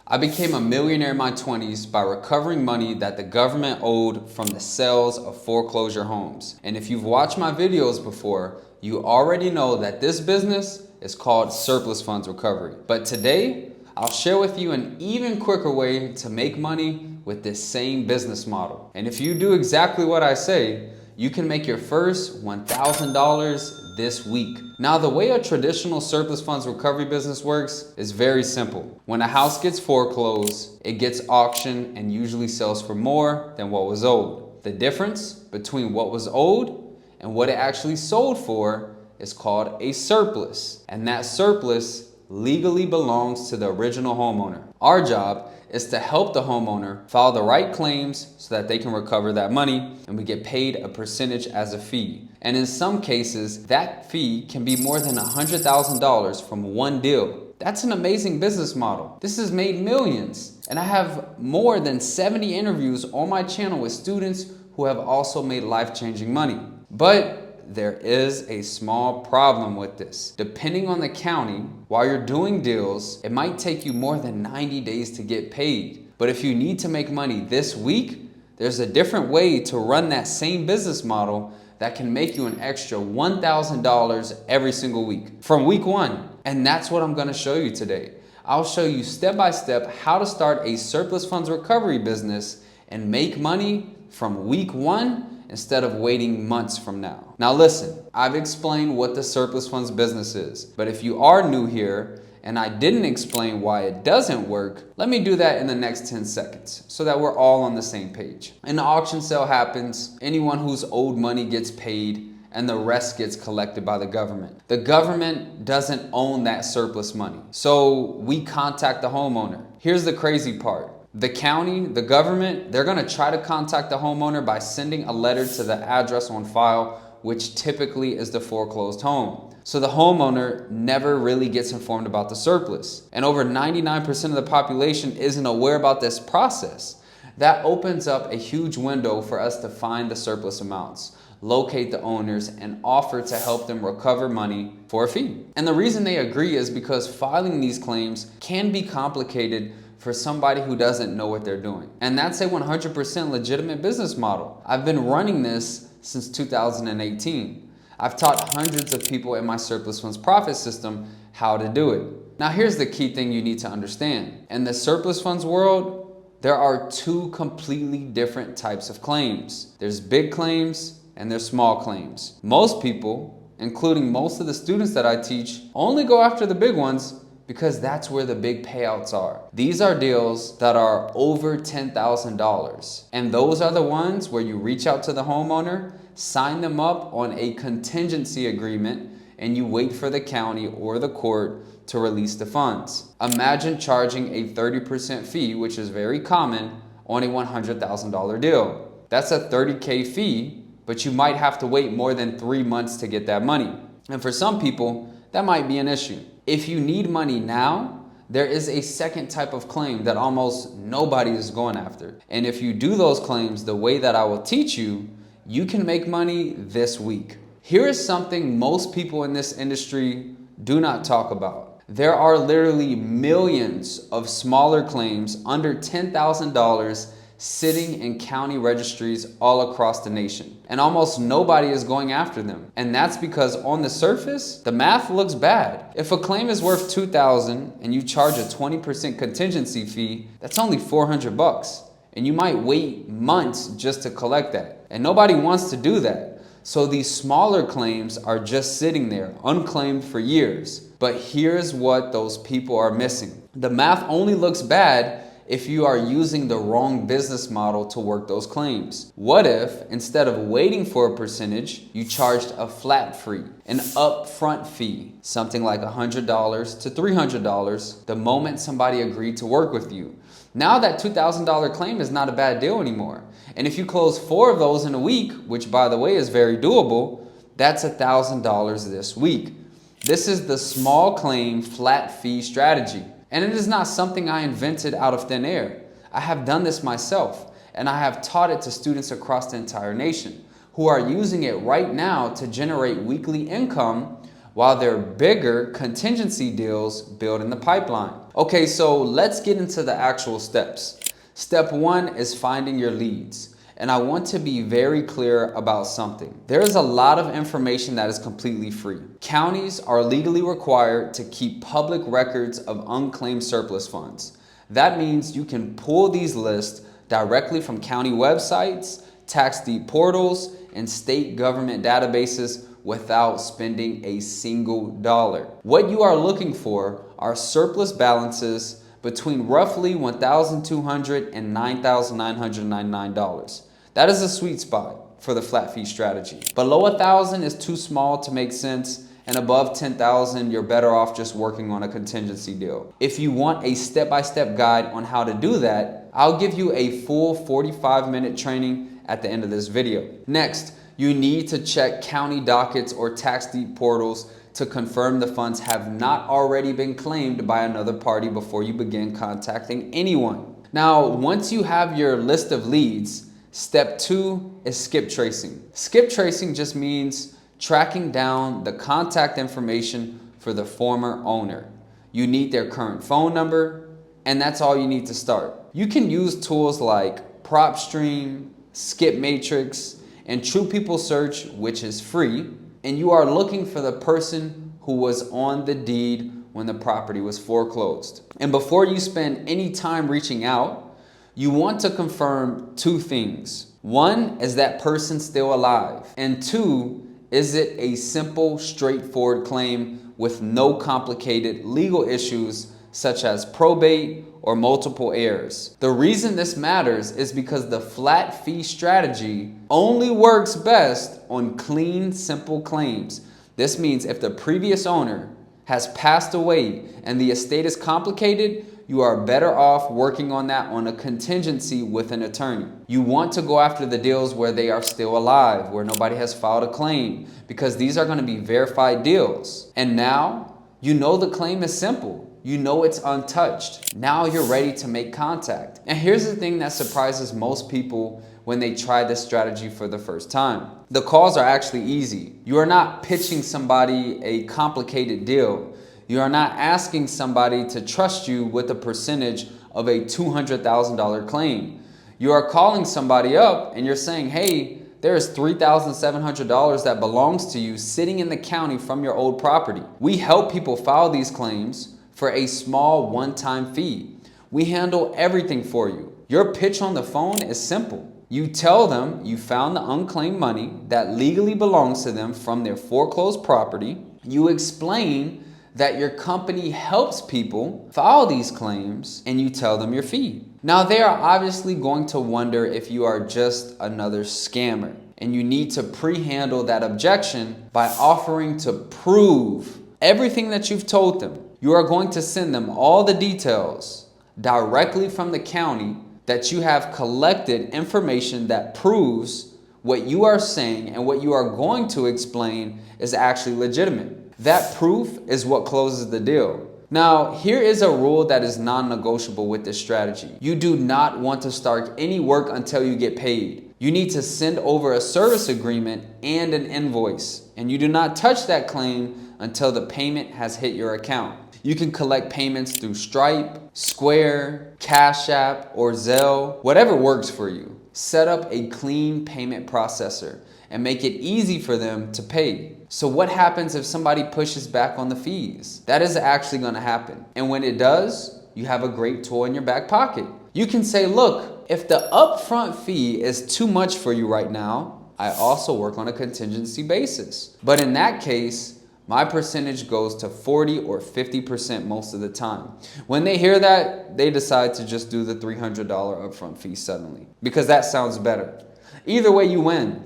I became a millionaire in my 20s by recovering money that the government owed from the sales of foreclosure homes. And if you've watched my videos before, you already know that this business is called surplus funds recovery. But today, I'll share with you an even quicker way to make money with this same business model. And if you do exactly what I say, you can make your first $1,000 this week. Now, the way a traditional surplus funds recovery business works is very simple. When a house gets foreclosed, it gets auctioned and usually sells for more than what was owed. The difference between what was owed and what it actually sold for is called a surplus. And that surplus legally belongs to the original homeowner. Our job is to help the homeowner file the right claims so that they can recover that money, and we get paid a percentage as a fee. And in some cases, that fee can be more than $100,000 from one deal. That's an amazing business model. This has made millions. And I have more than 70 interviews on my channel with students who have also made life-changing money. But there is a small problem with this. Depending on the county, while you're doing deals, it might take you more than 90 days to get paid. But if you need to make money this week, there's a different way to run that same business model that can make you an extra $1,000 every single week from week one. And that's what I'm gonna show you today. I'll show you step by step how to start a surplus funds recovery business and make money from week one instead of waiting months from now. Now listen, I've explained what the surplus funds business is, but if you are new here and I didn't explain why it doesn't work, let me do that in the next 10 seconds so that we're all on the same page. An auction sale happens, anyone who's owed money gets paid, and the rest gets collected by the government. The government doesn't own that surplus money, so we contact the homeowner. Here's the crazy part. The county, the government, they're gonna try to contact the homeowner by sending a letter to the address on file, which typically is the foreclosed home. So the homeowner never really gets informed about the surplus. And over 99% of the population isn't aware about this process. That opens up a huge window for us to find the surplus amounts, locate the owners, and offer to help them recover money for a fee. And the reason they agree is because filing these claims can be complicated for somebody who doesn't know what they're doing. And that's a 100% legitimate business model. I've been running this since 2018. I've taught hundreds of people in my surplus funds profit system how to do it. Now here's the key thing you need to understand. In the surplus funds world, there are two completely different types of claims. There's big claims and there's small claims. Most people, including most of the students that I teach, only go after the big ones because that's where the big payouts are. These are deals that are over $10,000. And those are the ones where you reach out to the homeowner, sign them up on a contingency agreement, and you wait for the county or the court to release the funds. Imagine charging a 30% fee, which is very common, on a $100,000 deal. That's a $30K fee, but you might have to wait more than 3 months to get that money. And for some people, that might be an issue. If you need money now, there is a second type of claim that almost nobody is going after. And if you do those claims the way that I will teach you, you can make money this week. Here is something most people in this industry do not talk about. There are literally millions of smaller claims under $10,000 sitting in county registries all across the nation. And almost nobody is going after them. And that's because on the surface, the math looks bad. If a claim is worth $2,000 and you charge a 20% contingency fee, that's only $400. And you might wait months just to collect that. And nobody wants to do that. So these smaller claims are just sitting there, unclaimed for years. But here's what those people are missing. The math only looks bad if you are using the wrong business model to work those claims. What if, instead of waiting for a percentage, you charged a flat fee, an upfront fee, something like $100 to $300 the moment somebody agreed to work with you? Now that $2,000 claim is not a bad deal anymore. And if you close 4 of those in a week, which by the way is very doable, that's $1,000 this week. This is the small claim flat fee strategy. And it is not something I invented out of thin air. I have done this myself, and I have taught it to students across the entire nation who are using it right now to generate weekly income while their bigger contingency deals build in the pipeline. Okay, so let's get into the actual steps. Step one is finding your leads. And I want to be very clear about something. There is a lot of information that is completely free. Counties are legally required to keep public records of unclaimed surplus funds. That means you can pull these lists directly from county websites, tax deed portals, and state government databases without spending a single dollar. What you are looking for are surplus balances between roughly $1,200 and $9,999. That is a sweet spot for the flat fee strategy. Below 1,000 is too small to make sense, and above 10,000, you're better off just working on a contingency deal. If you want a step-by-step guide on how to do that, I'll give you a full 45-minute training at the end of this video. Next, you need to check county dockets or tax deed portals to confirm the funds have not already been claimed by another party before you begin contacting anyone. Now, once you have your list of leads, step two is skip tracing. Skip tracing just means tracking down the contact information for the former owner. You need their current phone number, and that's all you need to start. You can use tools like PropStream, Skip Matrix, and True People Search, which is free, and you are looking for the person who was on the deed when the property was foreclosed. And before you spend any time reaching out, you want to confirm two things. One, is that person still alive? And two, is it a simple, straightforward claim with no complicated legal issues such as probate or multiple heirs? The reason this matters is because the flat fee strategy only works best on clean, simple claims. This means if the previous owner has passed away and the estate is complicated, you are better off working on that on a contingency with an attorney. You want to go after the deals where they are still alive, where nobody has filed a claim, because these are going to be verified deals. And now you know the claim is simple. You know it's untouched. Now you're ready to make contact. And here's the thing that surprises most people when they try this strategy for the first time. The calls are actually easy. You are not pitching somebody a complicated deal. You are not asking somebody to trust you with a percentage of a $200,000 claim. You are calling somebody up and you're saying, hey, there's $3,700 that belongs to you sitting in the county from your old property. We help people file these claims for a small one-time fee. We handle everything for you. Your pitch on the phone is simple. You tell them you found the unclaimed money that legally belongs to them from their foreclosed property. You explain that your company helps people file these claims, and you tell them your fee. Now, they are obviously going to wonder if you are just another scammer, and you need to pre-handle that objection by offering to prove everything that you've told them. You are going to send them all the details directly from the county that you have collected information that proves what you are saying and what you are going to explain is actually legitimate. That proof is what closes the deal. Now, here is a rule that is non-negotiable with this strategy. You do not want to start any work until you get paid. You need to send over a service agreement and an invoice, and you do not touch that claim until the payment has hit your account. You can collect payments through Stripe, Square, Cash App, or Zelle, whatever works for you. Set up a clean payment processor and make it easy for them to pay. So what happens if somebody pushes back on the fees? That is actually going to happen. And when it does, you have a great tool in your back pocket. You can say, look, if the upfront fee is too much for you right now, I also work on a contingency basis. But in that case, my percentage goes to 40 or 50% most of the time. When they hear that, they decide to just do the $300 upfront fee suddenly, because that sounds better. Either way, you win.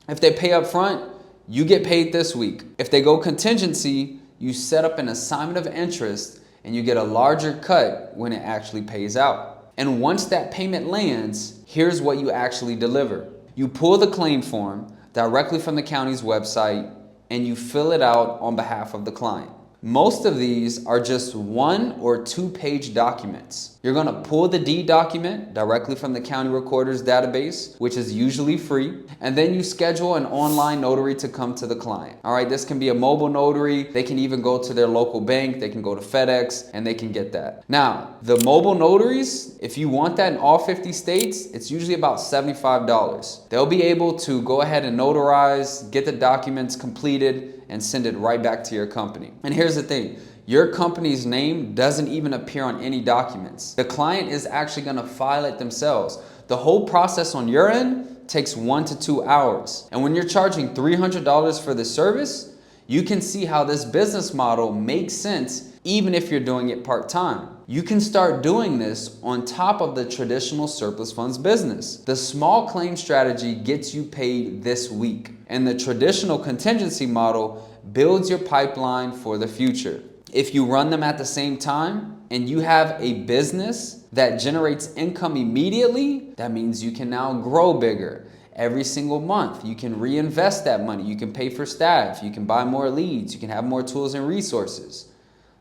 If they pay up front, you get paid this week. If they go contingency, you set up an assignment of interest and you get a larger cut when it actually pays out. And once that payment lands, here's what you actually deliver. You pull the claim form directly from the county's website and you fill it out on behalf of the client. Most of these are just 1 or 2 page documents. You're gonna pull the deed document directly from the county recorder's database, which is usually free, and then you schedule an online notary to come to the client. All right, this can be a mobile notary. They can even go to their local bank, they can go to FedEx, and they can get that. Now, the mobile notaries, if you want that in all 50 states, it's usually about $75. They'll be able to go ahead and notarize, get the documents completed, and send it right back to your company. And here's the thing, your company's name doesn't even appear on any documents. The client is actually gonna file it themselves. The whole process on your end takes 1 to 2 hours. And when you're charging $300 for the service, you can see how this business model makes sense even if you're doing it part-time. You can start doing this on top of the traditional surplus funds business. The small claim strategy gets you paid this week, and the traditional contingency model builds your pipeline for the future. If you run them at the same time and you have a business that generates income immediately, that means you can now grow bigger. Every single month, you can reinvest that money. You can pay for staff. You can buy more leads. You can have more tools and resources.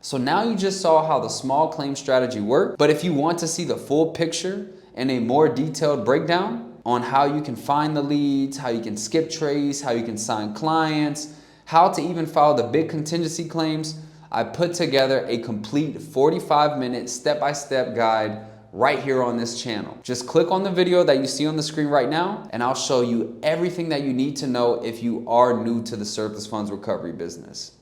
So now you just saw how the small claim strategy worked. But if you want to see the full picture and a more detailed breakdown on how you can find the leads, how you can skip trace, how you can sign clients, how to even file the big contingency claims, I put together a complete 45-minute step-by-step guide right here on this channel. Just click on the video that you see on the screen right now, and I'll show you everything that you need to know if you are new to the surplus funds recovery business.